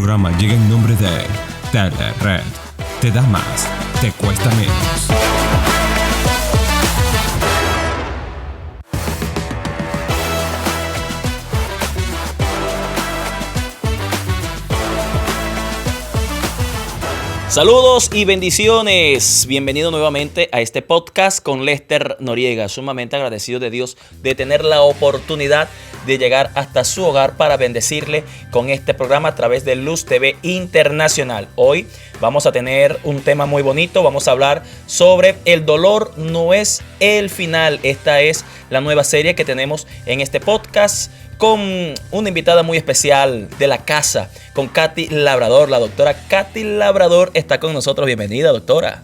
programa llega en nombre de Telered. Te da más, te cuesta menos. Saludos y bendiciones. Bienvenido nuevamente a este podcast con Lester Noriega. Sumamente agradecido de Dios de tener la oportunidad de llegar hasta su hogar para bendecirle con este programa a través de Luz TV Internacional. Hoy vamos a tener un tema muy bonito. Vamos a hablar sobre el dolor no es el final. Esta es la nueva serie que tenemos en este podcast, con una invitada muy especial de la casa, con Katy Labrador. La doctora Katy Labrador está con nosotros. Bienvenida, doctora.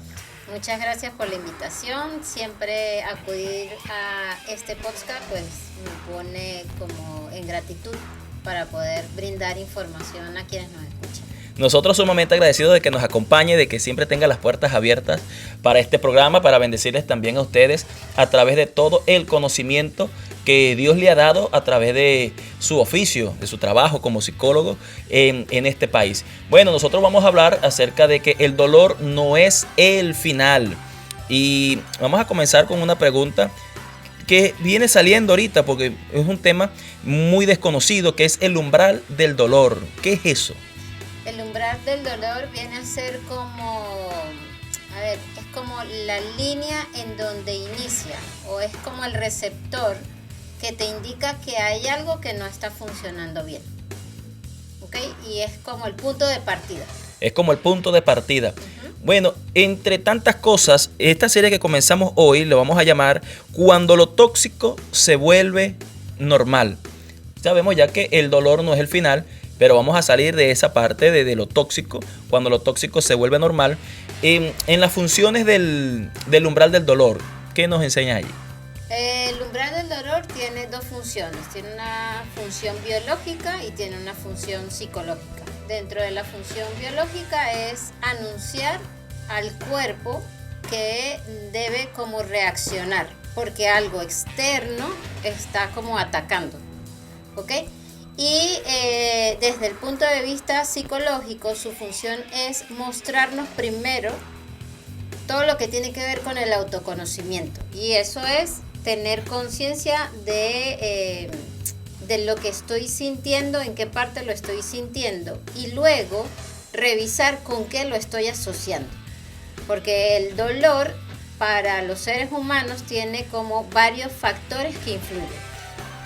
Muchas gracias por la invitación. Siempre acudir a este podcast pues me pone como en gratitud para poder brindar información a quienes nos escuchan. Nosotros sumamente agradecidos de que nos acompañe, de que siempre tenga las puertas abiertas para este programa, para bendecirles también a ustedes a través de todo el conocimiento que Dios le ha dado a través de su oficio, de su trabajo como psicólogo en este país. Bueno, nosotros vamos a hablar acerca de que el dolor no es el final. Y vamos a comenzar con una pregunta que viene saliendo ahorita porque es un tema muy desconocido, que es el umbral del dolor. ¿Qué es eso? El umbral del dolor viene a ser como, es como la línea en donde inicia, o es como el receptor que te indica que hay algo que no está funcionando bien. ¿Ok? Y es como el punto de partida. Es como el punto de partida. Bueno, entre tantas cosas, esta serie que comenzamos hoy le vamos a llamar Cuando lo tóxico se vuelve normal. Sabemos ya que el dolor no es el final, pero vamos a salir de esa parte de lo tóxico, cuando lo tóxico se vuelve normal. En las funciones del umbral del dolor, ¿qué nos enseña allí? El umbral del dolor tiene dos funciones. Tiene una función biológica y tiene una función psicológica. Dentro de la función biológica es anunciar al cuerpo que debe como reaccionar, porque algo externo está como atacando. ¿Ok? Y desde el punto de vista psicológico, su función es mostrarnos primero todo lo que tiene que ver con el autoconocimiento. Y eso es tener conciencia de lo que estoy sintiendo, en qué parte lo estoy sintiendo. Y luego revisar con qué lo estoy asociando. Porque el dolor para los seres humanos tiene como varios factores que influyen.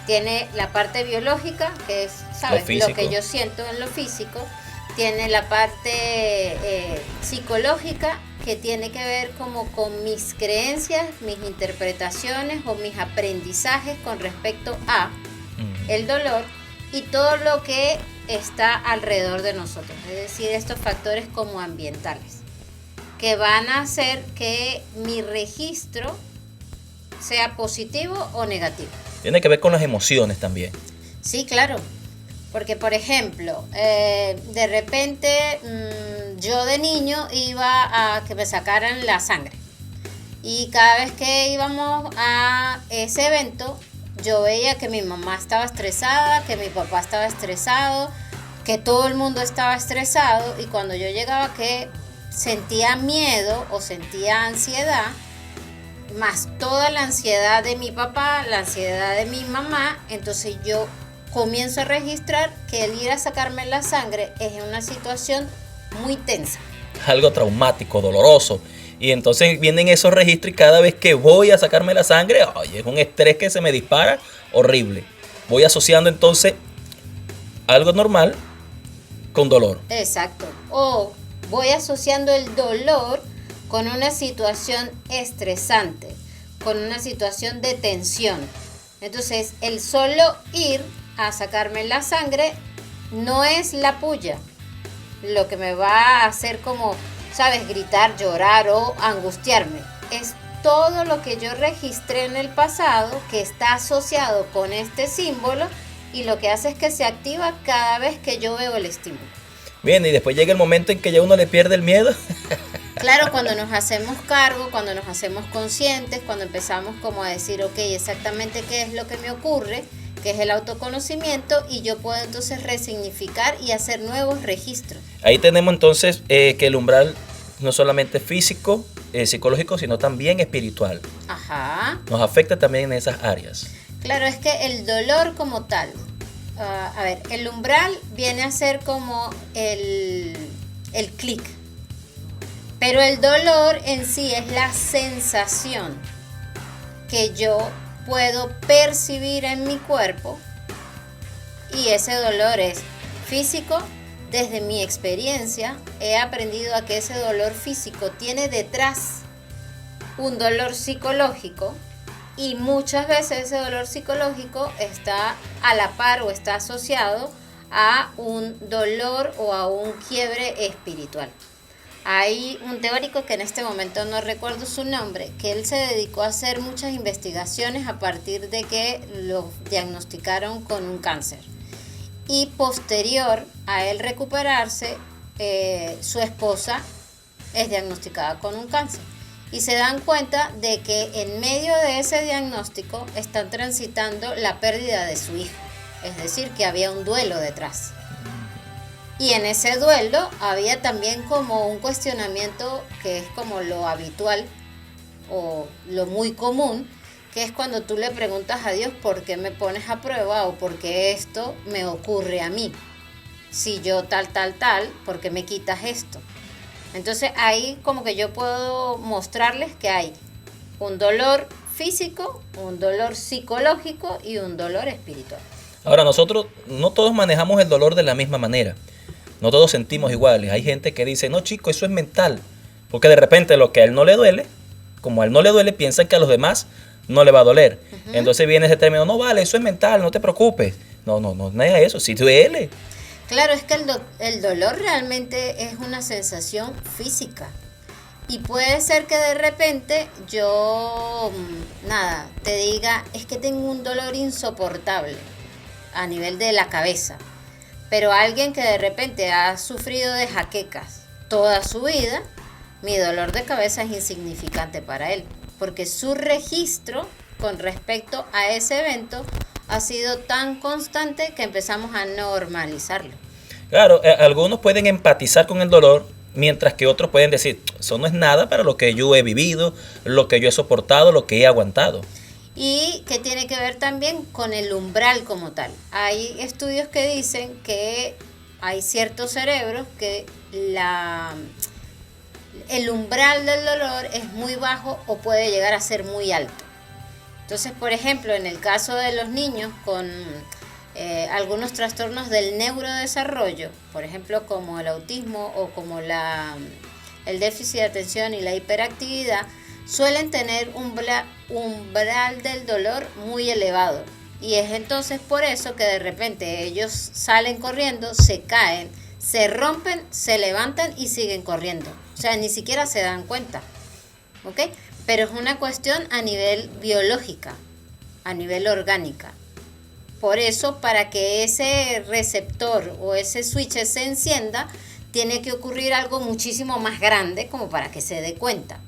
Tiene la parte biológica, que es, ¿sabes?, lo que yo siento en lo físico. Tiene la parte psicológica, que tiene que ver como con mis creencias, mis interpretaciones o mis aprendizajes con respecto a el dolor y todo lo que está alrededor de nosotros. Es decir, estos factores como ambientales, que van a hacer que mi registro sea positivo o negativo. Tiene que ver con las emociones también. Sí, claro. Porque, por ejemplo, de repente yo de niño iba a que me sacaran la sangre. Y cada vez que íbamos a ese evento, yo veía que mi mamá estaba estresada, que mi papá estaba estresado, que todo el mundo estaba estresado. Y cuando yo llegaba que sentía miedo o sentía ansiedad, más toda la ansiedad de mi papá, la ansiedad de mi mamá, entonces yo comienzo a registrar que el ir a sacarme la sangre es una situación muy tensa. Algo traumático, doloroso. Y entonces vienen esos registros y cada vez que voy a sacarme la sangre, oye, es un estrés que se me dispara horrible. Voy asociando entonces algo normal con dolor. Exacto. O voy asociando el dolor con una situación estresante, con una situación de tensión. Entonces, el solo ir a sacarme la sangre no es la puya lo que me va a hacer como, ¿sabes?, gritar, llorar o angustiarme. Es todo lo que yo registré en el pasado que está asociado con este símbolo y lo que hace es que se activa cada vez que yo veo el estímulo. Bien, y después llega el momento en que ya uno le pierde el miedo. Claro, cuando nos hacemos cargo, cuando nos hacemos conscientes, cuando empezamos como a decir, ok, exactamente qué es lo que me ocurre, que es el autoconocimiento, y yo puedo entonces resignificar y hacer nuevos registros. Ahí tenemos entonces que el umbral no solamente físico, psicológico, sino también espiritual. Ajá. Nos afecta también en esas áreas. Claro, es que el dolor como tal, a ver, el umbral viene a ser como el clic, pero el dolor en sí es la sensación que yo puedo percibir en mi cuerpo, y ese dolor es físico. Desde mi experiencia he aprendido a que ese dolor físico tiene detrás un dolor psicológico, y muchas veces ese dolor psicológico está a la par o está asociado a un dolor o a un quiebre espiritual. Hay un teórico que en este momento no recuerdo su nombre, que él se dedicó a hacer muchas investigaciones a partir de que lo diagnosticaron con un cáncer. Y posterior a él recuperarse, su esposa es diagnosticada con un cáncer. Y se dan cuenta de que en medio de ese diagnóstico están transitando la pérdida de su hijo. Es decir, que había un duelo detrás. Y en ese duelo había también como un cuestionamiento que es como lo habitual o lo muy común, que es cuando tú le preguntas a Dios: ¿por qué me pones a prueba? O ¿por qué esto me ocurre a mí? Si yo tal, ¿por qué me quitas esto? Entonces ahí como que yo puedo mostrarles que hay un dolor físico, un dolor psicológico y un dolor espiritual. Ahora, nosotros no todos manejamos el dolor de la misma manera. No todos sentimos iguales. Hay gente que dice: no, chico, eso es mental. Porque de repente lo que a él no le duele, como a él no le duele, piensan que a los demás no le va a doler. Uh-huh. Entonces viene ese término: no vale, eso es mental, no te preocupes. No es eso, sí duele. Claro, es que el dolor realmente es una sensación física. Y puede ser que de repente yo, te diga: es que tengo un dolor insoportable a nivel de la cabeza. Pero alguien que de repente ha sufrido de jaquecas toda su vida, mi dolor de cabeza es insignificante para él, porque su registro con respecto a ese evento ha sido tan constante que empezamos a normalizarlo. Claro, algunos pueden empatizar con el dolor, mientras que otros pueden decir: eso no es nada para lo que yo he vivido, lo que yo he soportado, lo que he aguantado. Y que tiene que ver también con el umbral como tal. Hay estudios que dicen que hay ciertos cerebros que el umbral del dolor es muy bajo o puede llegar a ser muy alto. Entonces, por ejemplo, en el caso de los niños con algunos trastornos del neurodesarrollo, por ejemplo, como el autismo o como el déficit de atención y la hiperactividad, suelen tener un umbral del dolor muy elevado. Y es entonces por eso que de repente ellos salen corriendo, se caen, se rompen, se levantan y siguen corriendo. O sea, ni siquiera se dan cuenta. ¿Ok? Pero es una cuestión a nivel biológica, a nivel orgánica. Por eso, para que ese receptor o ese switch se encienda, tiene que ocurrir algo muchísimo más grande como para que se dé cuenta.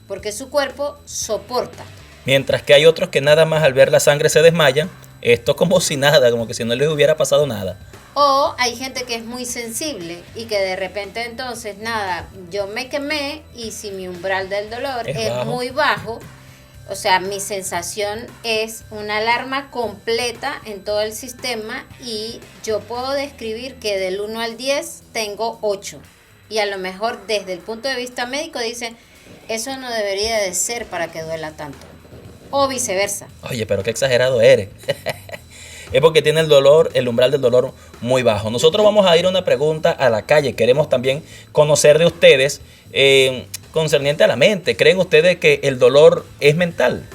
Porque su cuerpo soporta. Mientras que hay otros que nada más al ver la sangre se desmayan, esto como si nada, como que si no les hubiera pasado nada. O hay gente que es muy sensible y que de repente entonces, yo me quemé y si mi umbral del dolor es muy bajo, o sea, mi sensación es una alarma completa en todo el sistema y yo puedo describir que del 1 al 10 tengo 8. Y a lo mejor desde el punto de vista médico dicen: eso no debería de ser para que duela tanto. O viceversa. Oye, pero qué exagerado eres. Es porque tiene el umbral del dolor muy bajo. Nosotros vamos a ir a una pregunta a la calle. Queremos también conocer de ustedes concerniente a la mente. ¿Creen ustedes que el dolor es mental?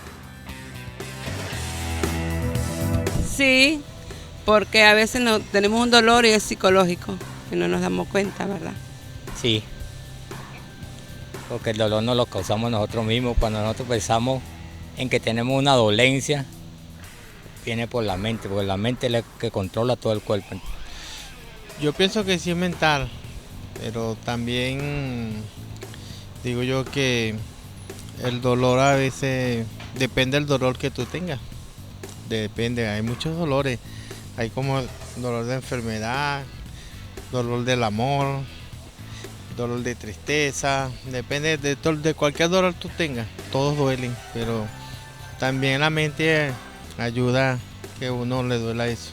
Sí, porque a veces tenemos un dolor y es psicológico y no nos damos cuenta, ¿verdad? Sí, porque el dolor nos lo causamos nosotros mismos. Cuando nosotros pensamos en que tenemos una dolencia, viene por la mente, porque la mente es la que controla todo el cuerpo. Yo pienso que sí es mental, pero también digo yo que el dolor a veces depende del dolor que tú tengas. depende, hay muchos dolores. Hay como dolor de enfermedad, dolor del amor, dolor de tristeza, depende de cualquier dolor que tú tengas, todos duelen, pero también la mente ayuda a que uno le duela eso.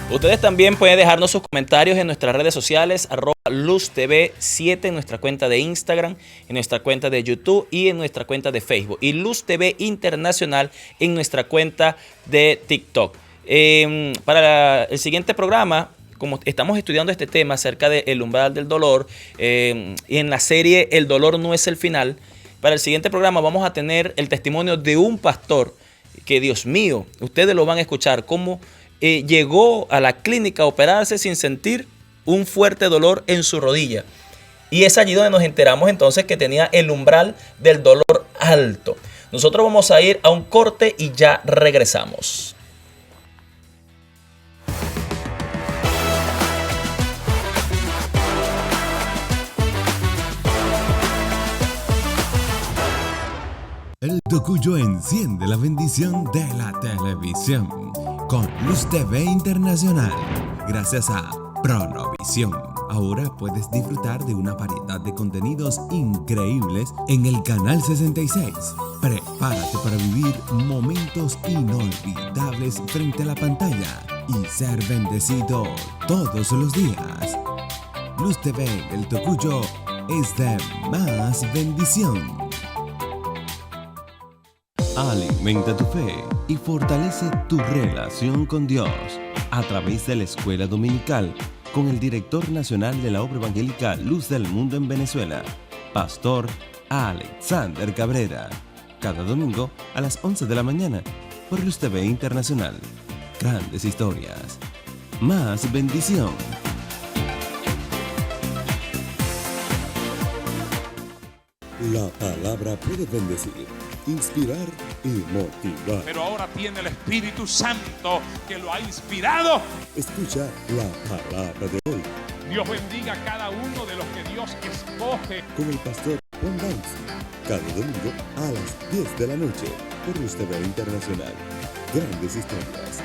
Ustedes también pueden dejarnos sus comentarios en nuestras redes sociales, @LuzTV7 en nuestra cuenta de Instagram, en nuestra cuenta de YouTube y en nuestra cuenta de Facebook. Y Luz TV Internacional en nuestra cuenta de TikTok. Para el siguiente programa, como estamos estudiando este tema acerca del umbral del dolor, y en la serie El dolor no es el final, para el siguiente programa vamos a tener el testimonio de un pastor que, Dios mío, ustedes lo van a escuchar cómo llegó a la clínica a operarse sin sentir un fuerte dolor en su rodilla. Y es allí donde nos enteramos entonces que tenía el umbral del dolor alto. Nosotros vamos a ir a un corte y ya regresamos. El Tocuyo enciende la bendición de la televisión con Luz TV Internacional. Gracias a Pronovisión. Ahora puedes disfrutar de una variedad de contenidos increíbles en el canal 66. Prepárate para vivir momentos inolvidables frente a la pantalla y ser bendecido todos los días. Luz TV del Tocuyo es de más bendición. Alimenta tu fe y fortalece tu relación con Dios a través de la Escuela Dominical con el director nacional de la obra evangélica Luz del Mundo en Venezuela, Pastor Alexander Cabrera. Cada domingo a las 11 de la mañana por Luz TV Internacional. Grandes historias, más bendición. La palabra puede bendecir, inspirar y motivar. Pero ahora tiene el Espíritu Santo que lo ha inspirado. Escucha la palabra de hoy. Dios bendiga a cada uno de los que Dios escoge. Con el pastor Juan Dance. Cada domingo a las 10 de la noche por Luz TV Internacional. Grandes historias,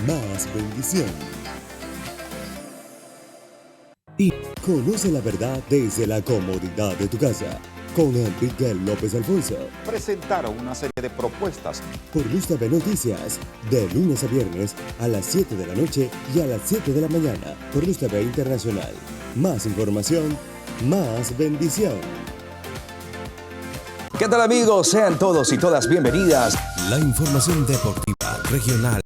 más bendición. Y conoce la verdad desde la comodidad de tu casa. Con Enrique López Alfonso. Presentaron una serie de propuestas por Luz TV Noticias, de lunes a viernes a las 7 de la noche y a las 7 de la mañana por Luz TV Internacional. Más información, más bendición. ¿Qué tal, amigos? Sean todos y todas bienvenidas. La información deportiva, regional,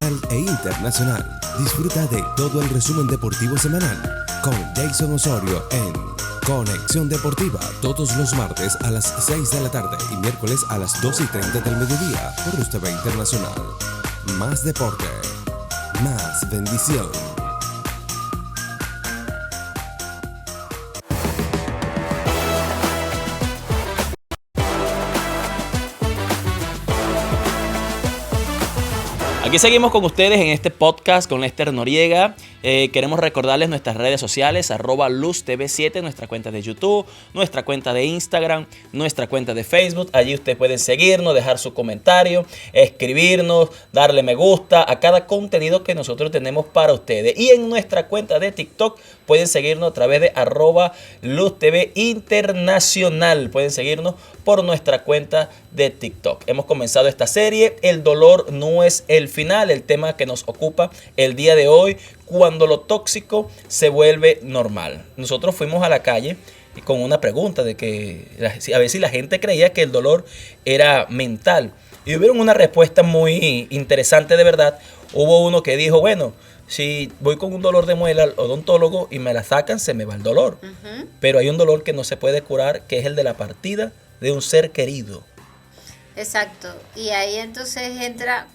nacional e internacional. Disfruta de todo el resumen deportivo semanal con Jason Osorio en Conexión Deportiva, todos los martes a las 6 de la tarde y miércoles a las 2:30 del mediodía por Luz TV Internacional. Más deporte, más bendición. Aquí seguimos con ustedes en este podcast con Lester Noriega. Queremos recordarles nuestras redes sociales, @LuzTV7, nuestra cuenta de YouTube, nuestra cuenta de Instagram, nuestra cuenta de Facebook. Allí ustedes pueden seguirnos, dejar su comentario, escribirnos, darle me gusta a cada contenido que nosotros tenemos para ustedes. Y en nuestra cuenta de TikTok pueden seguirnos a través de @LuzTV Internacional. Pueden seguirnos por nuestra cuenta de TikTok. Hemos comenzado esta serie, El dolor no es el final, el tema que nos ocupa el día de hoy, cuando lo tóxico se vuelve normal. Nosotros fuimos a la calle con una pregunta de que a ver si la gente creía que el dolor era mental. Y hubieron una respuesta muy interesante de verdad. Hubo uno que dijo, bueno, si voy con un dolor de muela al odontólogo y me la sacan, se me va el dolor. Pero hay un dolor que no se puede curar, que es el de la partida de un ser querido. Exacto. Y ahí entonces entra,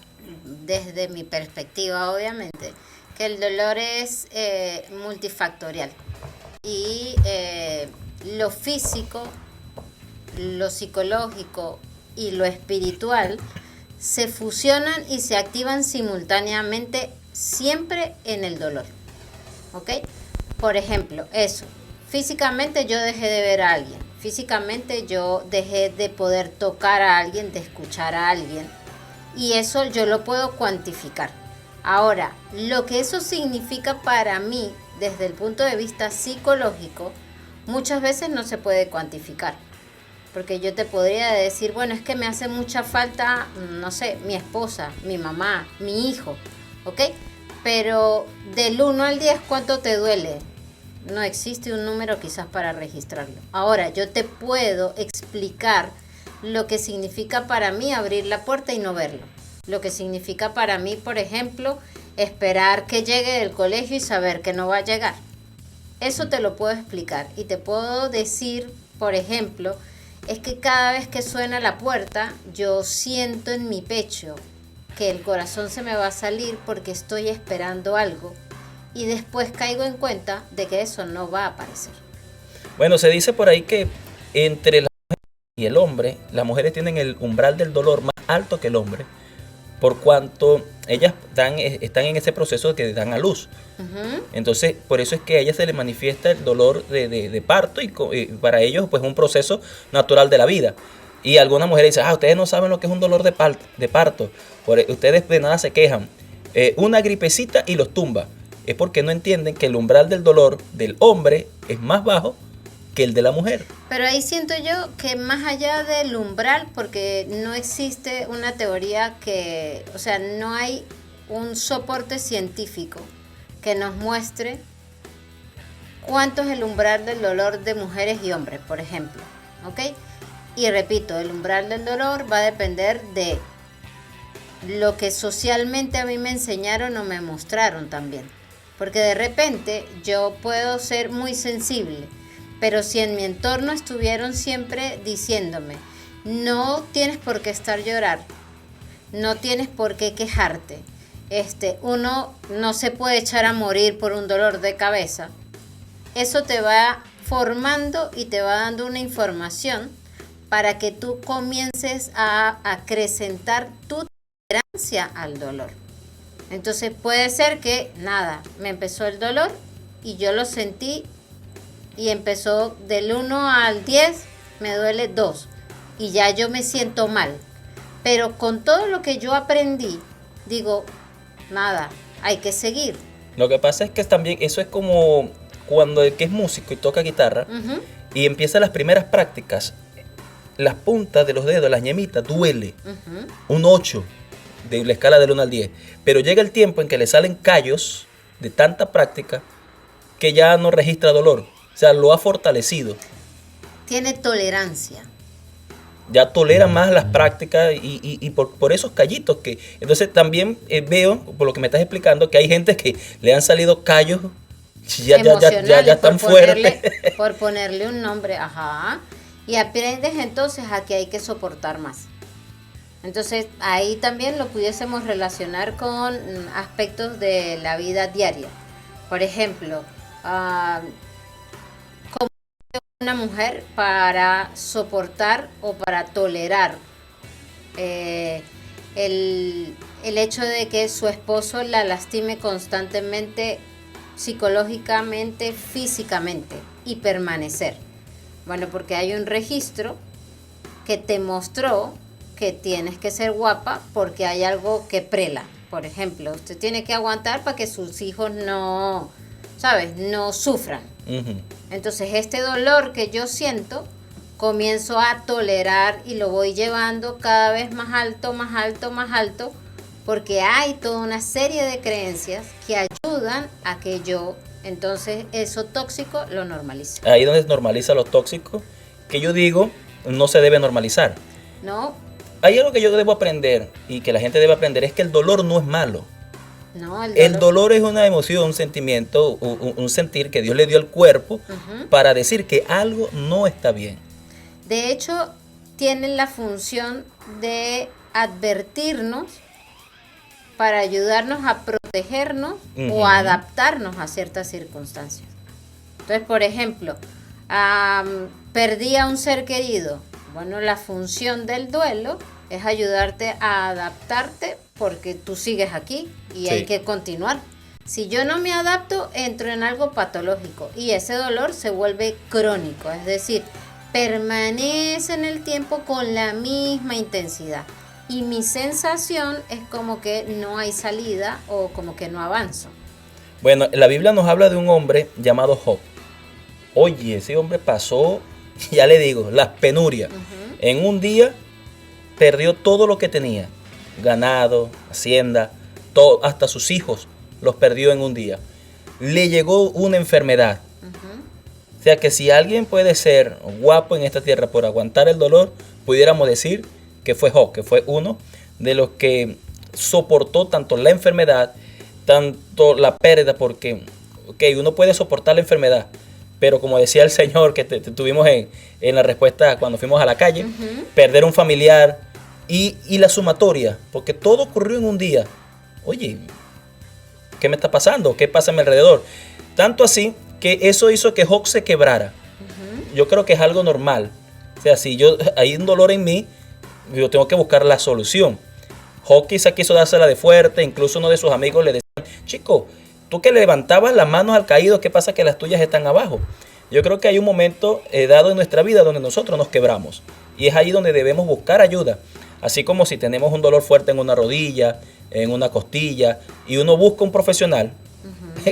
desde mi perspectiva obviamente, que el dolor es multifactorial. Y lo físico, lo psicológico y lo espiritual se fusionan y se activan simultáneamente siempre en el dolor. ¿Ok? Por ejemplo, eso. Físicamente yo dejé de ver a alguien. Físicamente yo dejé de poder tocar a alguien, de escuchar a alguien, y eso yo lo puedo cuantificar. Ahora, lo que eso significa para mí desde el punto de vista psicológico, muchas veces no se puede cuantificar. Porque yo te podría decir, bueno, es que me hace mucha falta, no sé, mi esposa, mi mamá, mi hijo, ¿ok? Pero del 1 al 10, ¿cuánto te duele? No existe un número quizás para registrarlo. Ahora, yo te puedo explicar lo que significa para mí abrir la puerta y no verlo. Lo que significa para mí, por ejemplo, esperar que llegue del colegio y saber que no va a llegar. Eso te lo puedo explicar. Y te puedo decir, por ejemplo, es que cada vez que suena la puerta, yo siento en mi pecho que el corazón se me va a salir porque estoy esperando algo. Y después caigo en cuenta de que eso no va a aparecer. Bueno, se dice por ahí que entre la mujer y el hombre, las mujeres tienen el umbral del dolor más alto que el hombre, por cuanto ellas están en ese proceso de que dan a luz. Uh-huh. Entonces, por eso es que a ellas se les manifiesta el dolor de parto y para ellos pues un proceso natural de la vida. Y algunas mujeres dicen, ustedes no saben lo que es un dolor de parto, ustedes de nada se quejan. Una gripecita y los tumba. Es porque no entienden que el umbral del dolor del hombre es más bajo que el de la mujer. Pero ahí siento yo que más allá del umbral, porque no existe una teoría que, o sea, no hay un soporte científico que nos muestre cuánto es el umbral del dolor de mujeres y hombres, por ejemplo, ¿ok? Y repito, el umbral del dolor va a depender de lo que socialmente a mí me enseñaron o me mostraron también. Porque de repente yo puedo ser muy sensible, pero si en mi entorno estuvieron siempre diciéndome, no tienes por qué estar llorando, no tienes por qué quejarte, uno no se puede echar a morir por un dolor de cabeza, eso te va formando y te va dando una información para que tú comiences a acrecentar tu tolerancia al dolor. Entonces puede ser que, me empezó el dolor y yo lo sentí y empezó del 1 al 10, me duele 2 y ya yo me siento mal. Pero con todo lo que yo aprendí, digo, hay que seguir. Lo que pasa es que también eso es como cuando el que es músico y toca guitarra uh-huh. y empieza las primeras prácticas, las puntas de los dedos, las ñemitas, duele. Uh-huh. Un 8 de la escala del 1 al 10. Pero llega el tiempo en que le salen callos de tanta práctica que ya no registra dolor. O sea, lo ha fortalecido. Tiene tolerancia. Ya tolera más las prácticas y por esos callitos que... Entonces también veo, por lo que me estás explicando, que hay gente que le han salido callos ya están fuertes. Por ponerle un nombre, ajá. Y aprendes entonces a que hay que soportar más. Entonces ahí también lo pudiésemos relacionar con aspectos de la vida diaria. Por ejemplo, ¿cómo una mujer para soportar o para tolerar el hecho de que su esposo la lastime constantemente, psicológicamente, físicamente, y permanecer? Bueno, porque hay un registro que te mostró que tienes que ser guapa porque hay algo que prela. Por ejemplo, usted tiene que aguantar para que sus hijos no sufran. Uh-huh. Entonces, este dolor que yo siento, comienzo a tolerar y lo voy llevando cada vez más alto, más alto, más alto, porque hay toda una serie de creencias que ayudan a que yo, entonces, eso tóxico lo normalice. Ahí donde se normaliza lo tóxico, que yo digo, no se debe normalizar. No. Hay algo que yo debo aprender y que la gente debe aprender, es que el dolor no es malo. No, el dolor es una emoción, un sentimiento, un sentir que Dios le dio al cuerpo uh-huh. para decir que algo no está bien. De hecho, tienen la función de advertirnos para ayudarnos a protegernos uh-huh. o a adaptarnos a ciertas circunstancias. Entonces, por ejemplo, perdí a un ser querido. Bueno, la función del duelo es ayudarte a adaptarte porque tú sigues aquí y sí. hay que continuar. Si yo no me adapto, entro en algo patológico y ese dolor se vuelve crónico. Es decir, permanece en el tiempo con la misma intensidad. Y mi sensación es como que no hay salida o como que no avanzo. Bueno, la Biblia nos habla de un hombre llamado Job. Oye, ese hombre pasó, ya le digo, las penurias. En un día perdió todo lo que tenía. Ganado, hacienda, todo, hasta sus hijos los perdió en un día. Le llegó una enfermedad. O sea que si alguien puede ser guapo en esta tierra por aguantar el dolor, pudiéramos decir que fue Job, que fue uno de los que soportó tanto la enfermedad, tanto la pérdida, porque uno puede soportar la enfermedad, pero como decía el Señor que tuvimos en la respuesta cuando fuimos a la calle, perder un familiar y la sumatoria, porque todo ocurrió en un día. Oye, ¿qué me está pasando? ¿Qué pasa a mi alrededor? Tanto así que eso hizo que Job se quebrara. Yo creo que es algo normal. O sea, si hay un dolor en mí, yo tengo que buscar la solución. Job quizá quiso dársela de fuerte, incluso uno de sus amigos le decía, chico, tú que levantabas las manos al caído, ¿qué pasa que las tuyas están abajo? Yo creo que hay un momento dado en nuestra vida donde nosotros nos quebramos. Y es ahí donde debemos buscar ayuda. Así como si tenemos un dolor fuerte en una rodilla, en una costilla, y uno busca un profesional.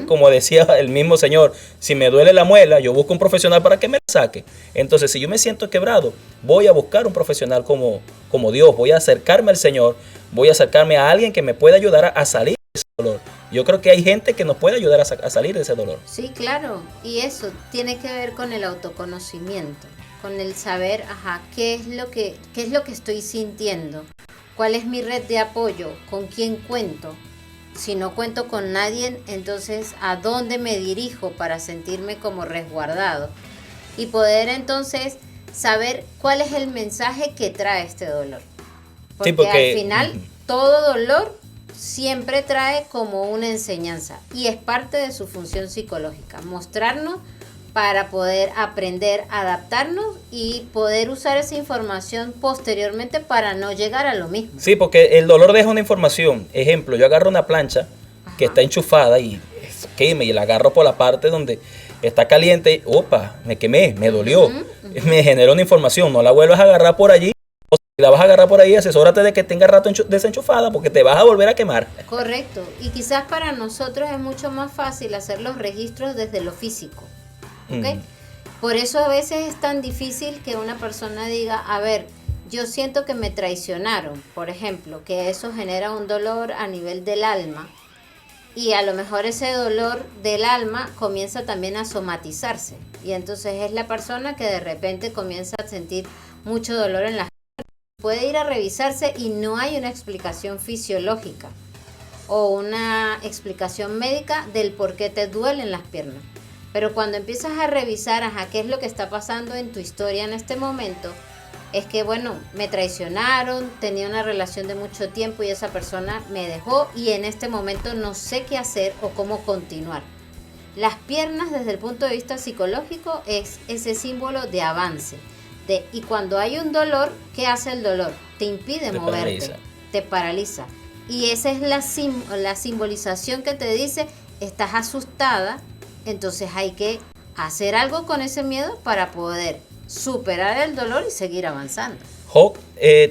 Como decía el mismo Señor, si me duele la muela, yo busco un profesional para que me la saque. Entonces, si yo me siento quebrado, voy a buscar un profesional como Dios, voy a acercarme al Señor, voy a acercarme a alguien que me pueda ayudar a salir de ese dolor. Yo creo que hay gente que nos puede ayudar a salir de ese dolor. Sí, claro, y eso tiene que ver con el autoconocimiento, con el saber, qué es lo que estoy sintiendo, cuál es mi red de apoyo, con quién cuento. Si no cuento con nadie, entonces ¿a dónde me dirijo para sentirme como resguardado? Y poder entonces saber cuál es el mensaje que trae este dolor. Porque al final todo dolor siempre trae como una enseñanza y es parte de su función psicológica, mostrarnos para poder aprender, adaptarnos y poder usar esa información posteriormente para no llegar a lo mismo. Sí, porque el dolor deja una información. Ejemplo, yo agarro una plancha que está enchufada y la agarro por la parte donde está caliente. Opa, me quemé, me dolió. Me generó una información. No la vuelvas a agarrar por allí. O si la vas a agarrar por ahí, asesórate de que tenga rato desenchufada porque te vas a volver a quemar. Correcto. Y quizás para nosotros es mucho más fácil hacer los registros desde lo físico. ¿Okay? Por eso a veces es tan difícil que una persona diga, a ver, yo siento que me traicionaron, por ejemplo, que eso genera un dolor a nivel del alma y a lo mejor ese dolor del alma comienza también a somatizarse y entonces es la persona que de repente comienza a sentir mucho dolor en las piernas. Puede ir a revisarse y no hay una explicación fisiológica o una explicación médica del por qué te duelen las piernas. Pero cuando empiezas a revisar, qué es lo que está pasando en tu historia en este momento, es que, bueno, me traicionaron, tenía una relación de mucho tiempo y esa persona me dejó y en este momento no sé qué hacer o cómo continuar. Las piernas, desde el punto de vista psicológico, es ese símbolo de avance. Y cuando hay un dolor, ¿qué hace el dolor? Te impide moverte, te paraliza. Y esa es la simbolización que te dice, estás asustada. Entonces hay que hacer algo con ese miedo para poder superar el dolor y seguir avanzando. Job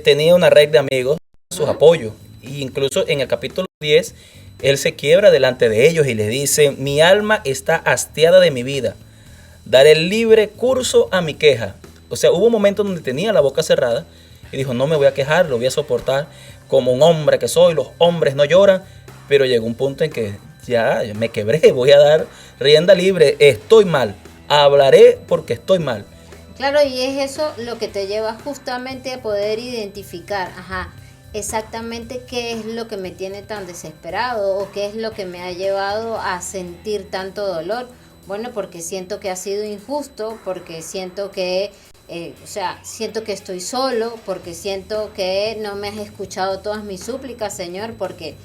tenía una red de amigos, sus apoyos. E incluso en el capítulo 10, él se quiebra delante de ellos y les dice, mi alma está hastiada de mi vida. Daré libre curso a mi queja. O sea, hubo un momento donde tenía la boca cerrada y dijo, no me voy a quejar, lo voy a soportar como un hombre que soy. Los hombres no lloran. Pero llegó un punto en que ya me quebré, voy a dar rienda libre, estoy mal, hablaré porque estoy mal. Claro, y es eso lo que te lleva justamente a poder identificar, exactamente qué es lo que me tiene tan desesperado o qué es lo que me ha llevado a sentir tanto dolor. Bueno, porque siento que ha sido injusto, porque siento que, siento que estoy solo, porque siento que no me has escuchado todas mis súplicas, Señor, porque...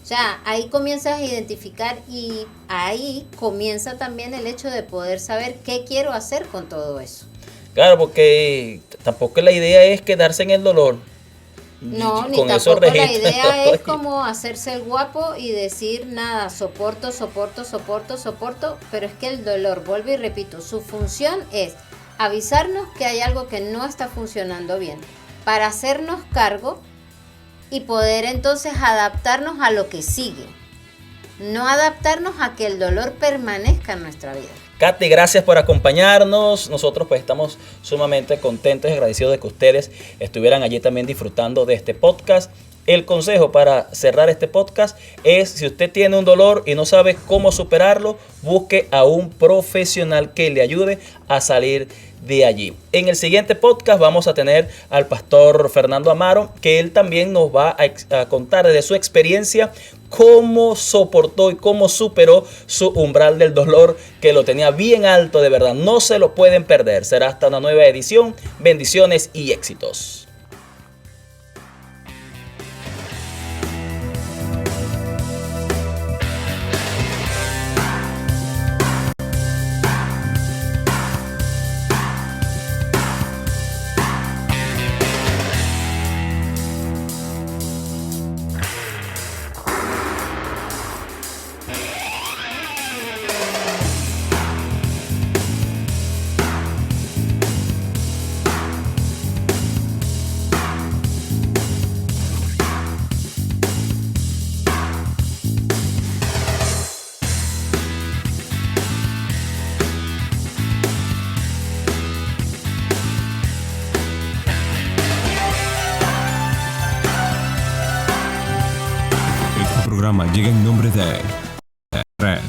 O sea, ahí comienzas a identificar y ahí comienza también el hecho de poder saber qué quiero hacer con todo eso. Claro, porque tampoco la idea es quedarse en el dolor. No, ni tampoco la idea es como hacerse el guapo y decir nada, soporto, pero es que el dolor, vuelvo y repito, su función es avisarnos que hay algo que no está funcionando bien, para hacernos cargo y poder entonces adaptarnos a lo que sigue. No adaptarnos a que el dolor permanezca en nuestra vida. Katy, gracias por acompañarnos. Nosotros pues estamos sumamente contentos y agradecidos de que ustedes estuvieran allí también disfrutando de este podcast. El consejo para cerrar este podcast es: si usted tiene un dolor y no sabe cómo superarlo, busque a un profesional que le ayude a salir de allí. En el siguiente podcast vamos a tener al pastor Fernando Amaro, que él también nos va a contar desde su experiencia cómo soportó y cómo superó su umbral del dolor, que lo tenía bien alto, de verdad. No se lo pueden perder. Será hasta una nueva edición. Bendiciones y éxitos. Programa llega en nombre de Red.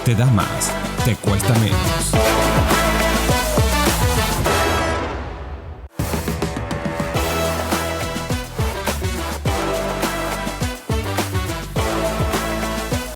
Te da más, te cuesta menos.